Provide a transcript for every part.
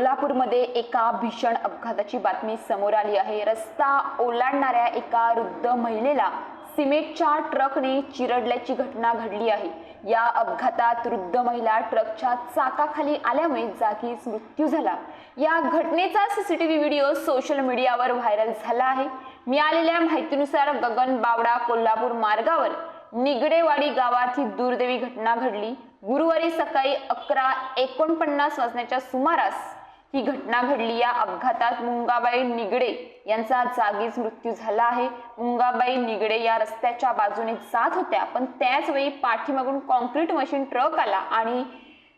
कोल्हापूरमध्ये एका भीषण अपघाताची बातमी समोर आली आहे। रस्ता ओलांडणाऱ्या एका वृद्ध महिलेला सिमेंटच्या ट्रकने चिरडल्याची घटना घडली आहे। या अपघातात वृद्ध महिला ट्रकच्या चाकाखाली आल्यामुळे जागीच मृत्यू झाला। या घटनेचा सीसीटीव्ही व्हिडिओ सोशल मीडियावर व्हायरल झाला आहे। मिळालेल्या माहितीनुसार गगन बावडा कोल्हापूर मार्गावर निगडेवाडी गावात ही दुर्दैवी घटना घडली। गुरुवारी सकाळी 11:49 वाजण्याच्या सुमारास ही घटना घडली। या अपघातात मुंगाबाई निगडे यांचा जागीच मृत्यू झाला आहे। मुंगाबाई निगडे या रस्त्याच्या बाजूने जात होत्या, पण त्याच वेळी पाठीमागून कॉन्क्रीट मशीन ट्रक आला आणि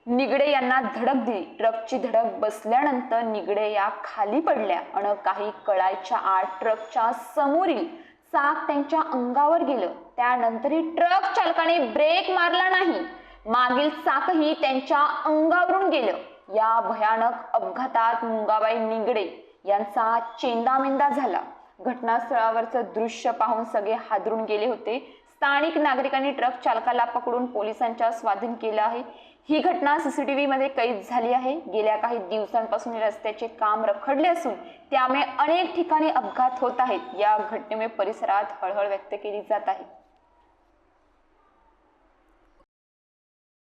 निगडे यांना धडक दिली। ट्रकची धडक बसल्यानंतर निगडे या खाली पडल्या आणि काही कळायच्या आत ट्रकच्या समोरील चाक त्यांच्या अंगावर गेलं। त्यानंतरही ट्रक चालकाने ब्रेक मारला नाही, मागील चाकही त्यांच्या अंगावरून गेलं। या भयानक अपघातात मुंगाबाई निगडे यांचा चेंदामेंदा झाला। घटनास्थळावरचं दृश्य पाहून सगळे हादरून गेले होते। स्थानिक नागरिकांनी ट्रक चालकाला पकडून पोलिसांच्या स्वाधीन केलं आहे। ही घटना सीसीटीव्ही मध्ये कैद झाली आहे। गेल्या काही दिवसांपासून रस्त्याचे काम रखडले असून त्यामुळे अनेक ठिकाणी अपघात होत आहेत। या घटनेमुळे परिसरात हळहळ व्यक्त केली जात आहे।